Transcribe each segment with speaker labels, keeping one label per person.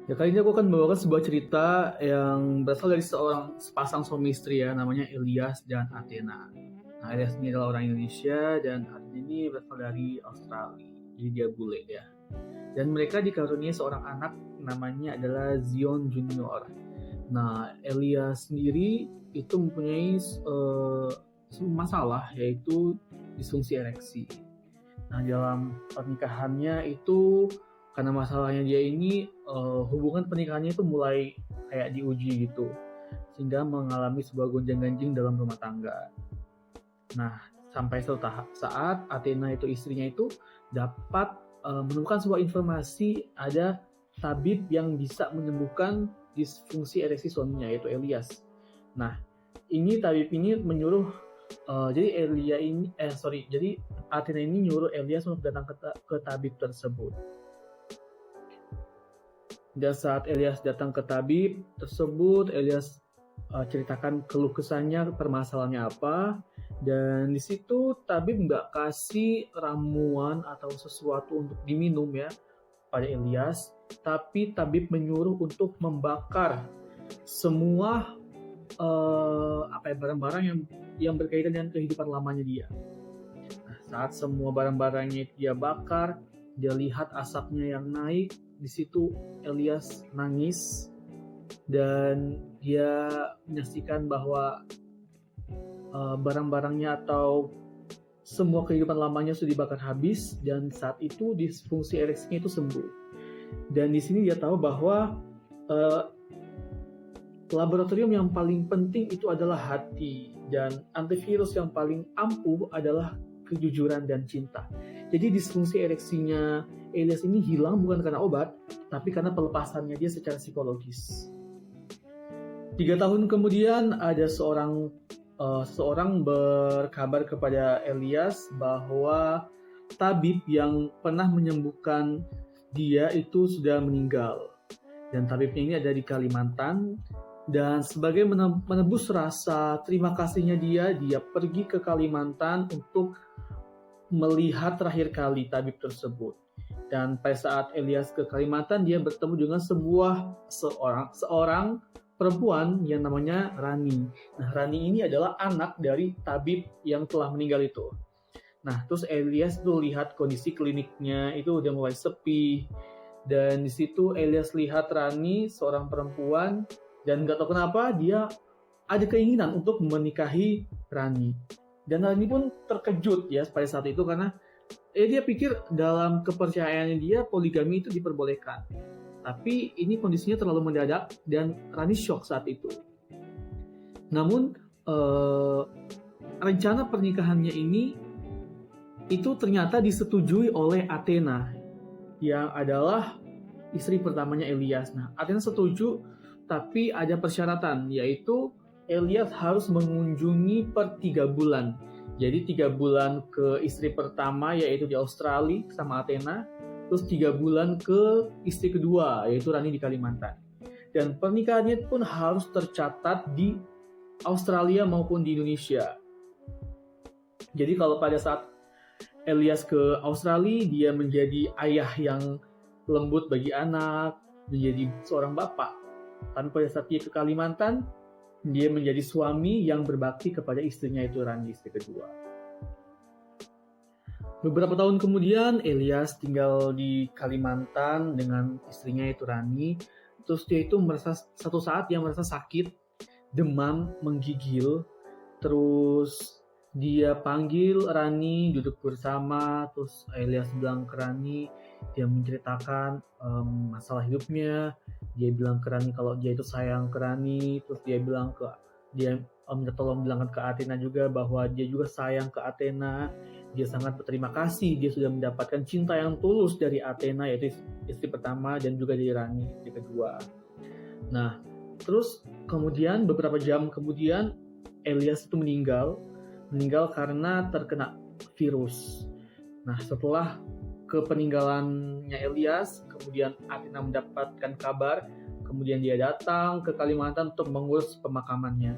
Speaker 1: Ya, kali ini aku akan membawakan sebuah cerita yang berasal dari sepasang suami istri ya, namanya Elias dan Athena. Nah, Elias ini adalah orang Indonesia dan Athena ini berasal dari Australia. Jadi dia bule ya. Dan mereka dikaruniai seorang anak namanya adalah Zion Junior. Nah, Elias sendiri itu mempunyai masalah yaitu disfungsi ereksi. Nah, dalam pernikahannya itu karena masalahnya dia ini hubungan pernikahannya itu mulai kayak diuji gitu, sehingga mengalami sebuah gonjang-ganjing dalam rumah tangga. Nah, sampai suatu saat Athena itu istrinya itu dapat menemukan sebuah informasi ada tabib yang bisa menyembuhkan disfungsi ereksi suaminya yaitu Elias. Nah, ini tabib ini menyuruh jadi Athena ini nyuruh Elias untuk datang ke tabib tersebut. Dan saat Elias datang ke tabib tersebut, Elias ceritakan keluh kesahnya, permasalahannya apa, dan di situ tabib nggak kasih ramuan atau sesuatu untuk diminum ya pada Elias, tapi tabib menyuruh untuk membakar semua barang-barang yang berkaitan dengan kehidupan lamanya dia. Nah, saat semua barang-barangnya dia bakar, dia lihat asapnya yang naik. Di situ Elias nangis dan dia menyaksikan bahwa barang-barangnya atau semua kehidupan lamanya sudah dibakar habis, dan saat itu disfungsi ereksinya itu sembuh. Dan di sini dia tahu bahwa laboratorium yang paling penting itu adalah hati, dan antivirus yang paling ampuh adalah kejujuran dan cinta. Jadi disfungsi ereksinya Elias ini hilang bukan karena obat, tapi karena pelepasannya dia secara psikologis. 3 tahun kemudian ada seseorang berkabar kepada Elias bahwa tabib yang pernah menyembuhkan dia itu sudah meninggal. Dan tabibnya ini ada di Kalimantan. Dan sebagai menebus rasa terima kasihnya dia pergi ke Kalimantan untuk melihat terakhir kali tabib tersebut. Dan pada saat Elias ke Kalimantan, dia bertemu dengan seorang perempuan yang namanya Rani. Nah, Rani ini adalah anak dari tabib yang telah meninggal itu. Nah, terus Elias tuh lihat kondisi kliniknya itu udah mulai sepi. Dan di situ Elias lihat Rani, seorang perempuan, dan nggak tahu kenapa dia ada keinginan untuk menikahi Rani. Dan Rani pun terkejut ya pada saat itu karena dia pikir dalam kepercayaannya dia poligami itu diperbolehkan. Tapi ini kondisinya terlalu mendadak dan Rani shock saat itu. Namun rencana pernikahannya ini itu ternyata disetujui oleh Athena yang adalah istri pertamanya Elias. Nah, Athena setuju, tapi ada persyaratan, yaitu Elias harus mengunjungi per 3 bulan. Jadi 3 bulan ke istri pertama yaitu di Australia sama Athena, terus 3 bulan ke istri kedua yaitu Rani di Kalimantan. Dan pernikahannya pun harus tercatat di Australia maupun di Indonesia. Jadi kalau pada saat Elias ke Australia, dia menjadi ayah yang lembut bagi anak, menjadi seorang bapak. Tapi pada saat dia ke Kalimantan, dia menjadi suami yang berbakti kepada istrinya itu Rani, istri kedua. Beberapa tahun kemudian Elias tinggal di Kalimantan dengan istrinya itu Rani. Terus dia itu satu saat dia merasa sakit, demam, menggigil. Terus dia panggil Rani duduk bersama. Terus Elias bilang ke Rani, dia menceritakan masalah hidupnya. Dia bilang ke Rani kalau dia itu sayang ke Rani. Terus dia minta tolong bilangkan ke Athena juga bahwa dia juga sayang ke Athena. Dia sangat berterima kasih dia sudah mendapatkan cinta yang tulus dari Athena, yaitu istri pertama, dan juga dari Rani, istri kedua. Nah, terus kemudian beberapa jam kemudian Elias itu meninggal karena terkena virus. Nah, setelah kepeninggalannya Elias, kemudian Athena mendapatkan kabar, kemudian dia datang ke Kalimantan untuk mengurus pemakamannya.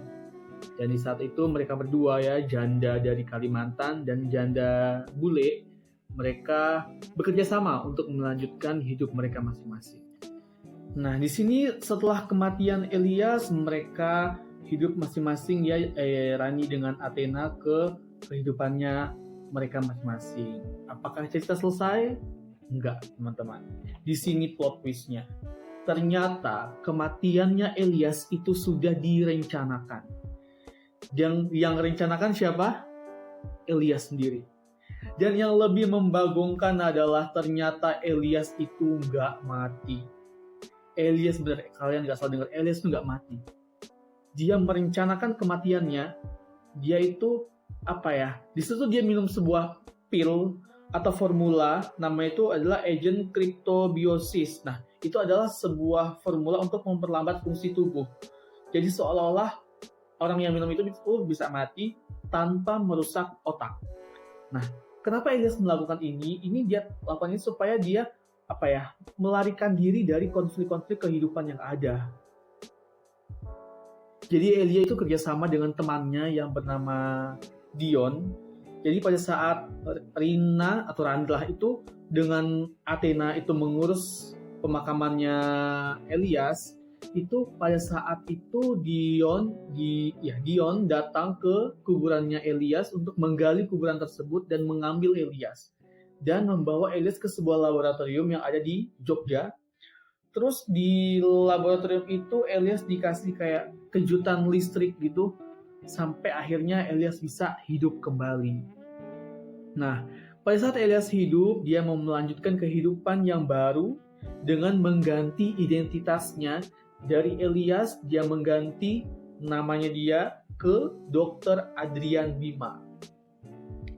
Speaker 1: Dan di saat itu mereka berdua ya, janda dari Kalimantan dan janda bule, mereka bekerja sama untuk melanjutkan hidup mereka masing-masing. Nah, di sini setelah kematian Elias, mereka hidup masing-masing ya, Rani dengan Athena ke kehidupannya mereka masing-masing. Apakah cerita selesai? Enggak, teman-teman. Di sini plot twist-nya. Ternyata kematiannya Elias itu sudah direncanakan. Yang rencanakan siapa? Elias sendiri. Dan yang lebih membagongkan adalah ternyata Elias itu nggak mati. Elias benar, kalian nggak salah dengar, Elias itu nggak mati. Dia merencanakan kematiannya. Dia itu apa ya? Di situ dia minum sebuah pil atau formula, nama itu adalah agent cryptobiosis. Nah, itu adalah sebuah formula untuk memperlambat fungsi tubuh. Jadi seolah-olah orang yang minum itu bisa mati tanpa merusak otak. Nah, kenapa Elias melakukan ini? Ini dia lakukan ini supaya dia melarikan diri dari konflik-konflik kehidupan yang ada. Jadi Elia itu kerjasama dengan temannya yang bernama Dion. Jadi pada saat Rina atau Randlah itu dengan Athena itu mengurus pemakamannya Elias, itu pada saat itu Dion datang ke kuburannya Elias untuk menggali kuburan tersebut dan mengambil Elias dan membawa Elias ke sebuah laboratorium yang ada di Jogja. Terus di laboratorium itu Elias dikasih kayak kejutan listrik gitu sampai akhirnya Elias bisa hidup kembali. Nah, pada saat Elias hidup, dia mau melanjutkan kehidupan yang baru dengan mengganti identitasnya. Dari Elias, dia mengganti namanya dia ke Dr. Adrian Bima.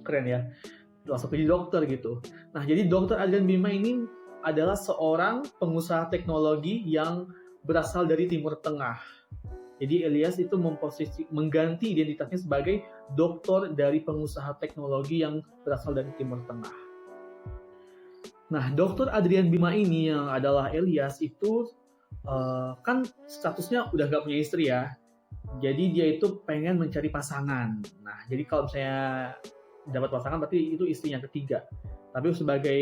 Speaker 1: Keren ya, langsung jadi dokter gitu. Nah, jadi Dr. Adrian Bima ini adalah seorang pengusaha teknologi yang berasal dari Timur Tengah. Jadi Elias itu mengganti identitasnya sebagai dokter dari pengusaha teknologi yang berasal dari Timur Tengah. Nah, Dr. Adrian Bima ini yang adalah Elias itu kan statusnya udah gak punya istri ya. Jadi dia itu pengen mencari pasangan. Nah, jadi kalau misalnya dapat pasangan berarti itu istrinya ketiga. Tapi sebagai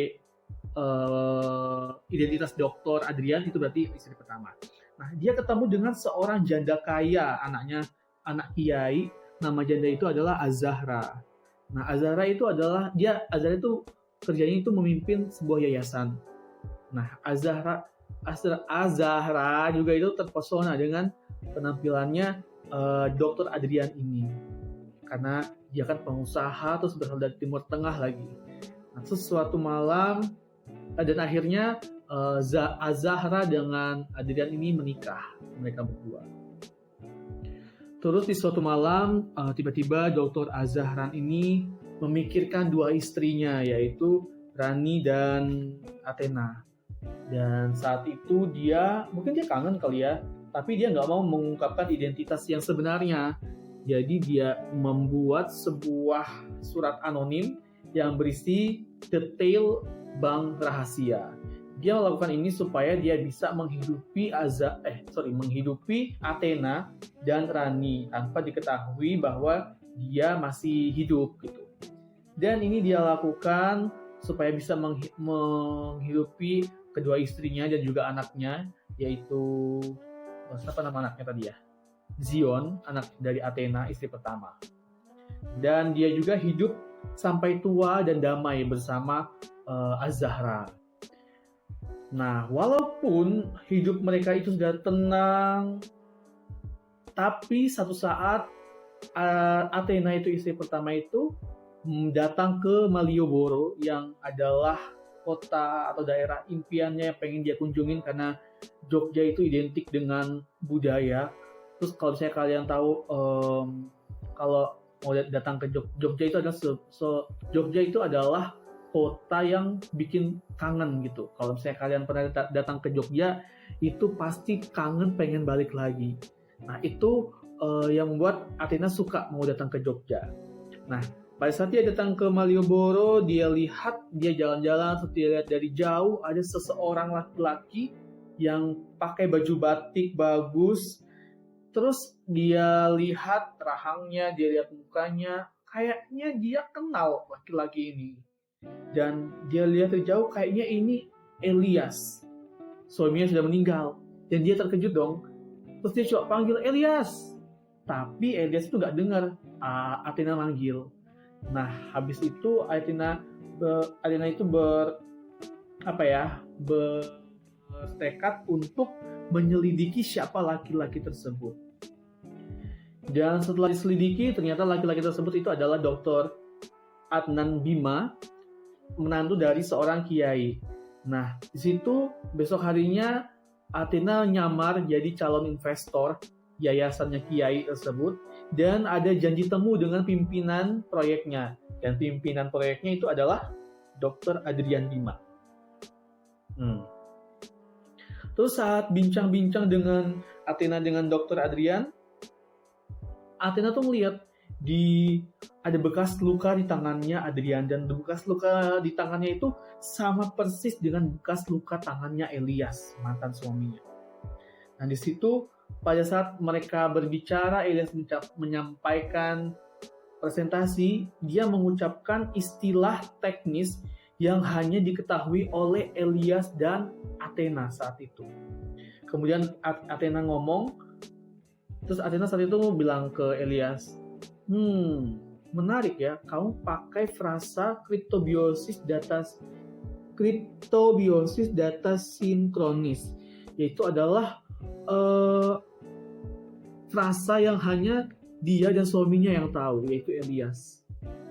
Speaker 1: identitas Dr. Adrian itu berarti istri pertama. Nah, dia ketemu dengan seorang janda kaya, anak kiai, nama janda itu adalah Az-Zahra. Nah, Az-Zahra itu kerjanya itu memimpin sebuah yayasan. Nah, Az-Zahra juga itu terpesona dengan penampilannya Dr. Adrian ini. Karena dia kan pengusaha terus berasal dari Timur Tengah lagi. Nah, suatu malam dan akhirnya Az-Zahra dengan Adrian ini menikah, mereka berdua. Terus di suatu malam tiba-tiba Dr. Az-Zahra ini memikirkan dua istrinya, yaitu Rani dan Athena. Dan saat itu mungkin dia kangen kali ya, tapi dia nggak mau mengungkapkan identitas yang sebenarnya. Jadi dia membuat sebuah surat anonim yang berisi detail bank rahasia. Dia melakukan ini supaya dia bisa menghidupi Athena dan Rani tanpa diketahui bahwa dia masih hidup gitu. Dan ini dia lakukan supaya bisa menghidupi kedua istrinya dan juga anaknya, yaitu siapa nama anaknya tadi ya? Zion, anak dari Athena, istri pertama. Dan dia juga hidup sampai tua dan damai bersama Az-Zahra. Nah, walaupun hidup mereka itu sudah tenang, tapi satu saat Athena itu istri pertama itu datang ke Malioboro yang adalah kota atau daerah impiannya yang pengen dia kunjungin karena Jogja itu identik dengan budaya. Terus kalau misalnya kalian tahu kalau mau datang ke Jogja itu adalah Jogja itu adalah kota yang bikin kangen gitu. Kalau misalnya kalian pernah datang ke Jogja, itu pasti kangen pengen balik lagi. Nah, itu yang membuat Athena suka mau datang ke Jogja. Nah, pada saat dia datang ke Malioboro, dia jalan-jalan, terus dia lihat dari jauh ada seseorang laki-laki yang pakai baju batik bagus. Terus dia lihat rahangnya, dia lihat mukanya, kayaknya dia kenal laki-laki ini. Dan dia lihat dari jauh kayaknya ini Elias. suaminya sudah meninggal. Dan dia terkejut dong. Terus dia coba panggil Elias. Tapi Elias itu nggak dengar Athena manggil. Nah, habis itu Athena itu bertekad untuk menyelidiki siapa laki-laki tersebut. Dan setelah diselidiki, ternyata laki-laki tersebut itu adalah Dr. Adnan Bima, menantu dari seorang kiai. Nah, di situ besok harinya Athena nyamar jadi calon investor yayasannya kiai tersebut, dan ada janji temu dengan pimpinan proyeknya. Dan pimpinan proyeknya itu adalah Dr. Adrian Bima. Terus saat bincang-bincang dengan Athena dengan Dr. Adrian, Athena tuh melihat ada bekas luka di tangannya Adrian, dan bekas luka di tangannya itu sama persis dengan bekas luka tangannya Elias, mantan suaminya. Nah, di situ pada saat mereka berbicara, Elias menyampaikan presentasi, dia mengucapkan istilah teknis yang hanya diketahui oleh Elias dan Athena saat itu. Kemudian Athena ngomong, terus Athena saat itu bilang ke Elias, menarik ya, kamu pakai frasa kriptobiosis data sinkronis, yaitu adalah frasa yang hanya dia dan suaminya yang tahu, yaitu Elias.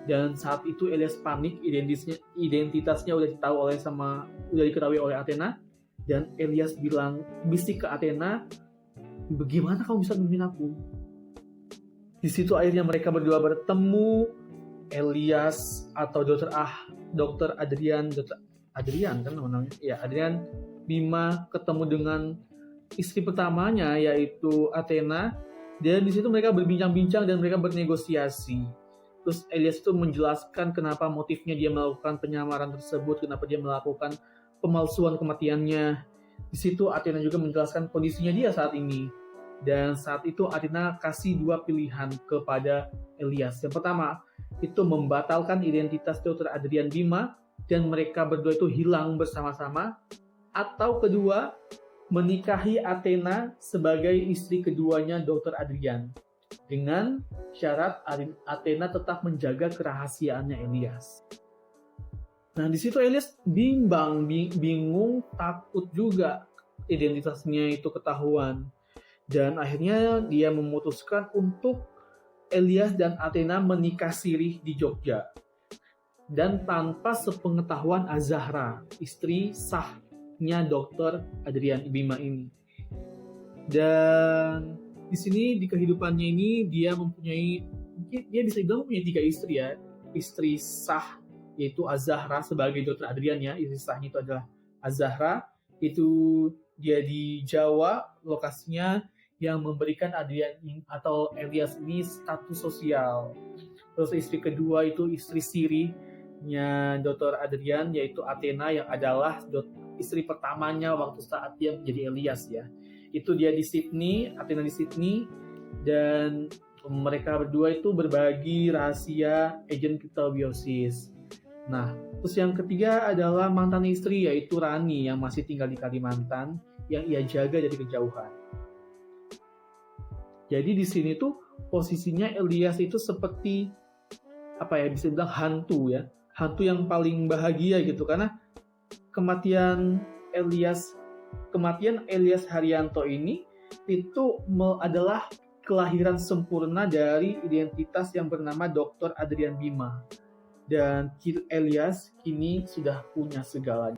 Speaker 1: Dan saat itu Elias panik, identitasnya udah diketahui oleh Athena, dan Elias bisik ke Athena, bagaimana kamu bisa nemuin aku? Di situ akhirnya mereka berdua bertemu. Elias atau Dr. Adrian kan namanya? Ya, Adrian Bima ketemu dengan istri pertamanya, yaitu Athena, dan di situ mereka berbincang-bincang dan mereka bernegosiasi. Terus Elias itu menjelaskan kenapa motifnya dia melakukan penyamaran tersebut, kenapa dia melakukan pemalsuan kematiannya. Di situ Athena juga menjelaskan kondisinya dia saat ini. Dan saat itu Athena kasih 2 pilihan kepada Elias. Yang pertama, itu membatalkan identitas Dr. Adrian Bima dan mereka berdua itu hilang bersama-sama. Atau kedua, menikahi Athena sebagai istri keduanya Dr. Adrian. Dengan syarat Athena tetap menjaga kerahasiaannya Elias. Nah, di situ Elias bingung, takut juga identitasnya itu ketahuan. Dan akhirnya dia memutuskan untuk Elias dan Athena menikah sirih di Jogja. Dan tanpa sepengetahuan Azahra, istri sahnya Dr. Adrian Bima ini. Dan di sini di kehidupannya ini dia bisa dibilang punya 3 istri ya. Istri sah yaitu Azahra sebagai Dr. Adrian ya. Istri sahnya itu adalah Azahra. Itu dia di Jawa, lokasinya yang memberikan Adrian atau Elias ini status sosial. Terus istri kedua itu istri sirinya Dr. Adrian, yaitu Athena, yang adalah istri pertamanya waktu saat dia menjadi Elias ya. Itu dia di Sydney, Athena di Sydney, dan mereka berdua itu berbagi rahasia agen kriptobiosis. Nah, terus yang ketiga adalah mantan istri, yaitu Rani yang masih tinggal di Kalimantan, yang ia jaga dari kejauhan. Jadi di sini tuh posisinya Elias itu seperti bisa dibilang hantu ya, hantu yang paling bahagia gitu, karena kematian Elias Haryanto ini itu adalah kelahiran sempurna dari identitas yang bernama Dr. Adrian Bima, dan Elias kini sudah punya segalanya.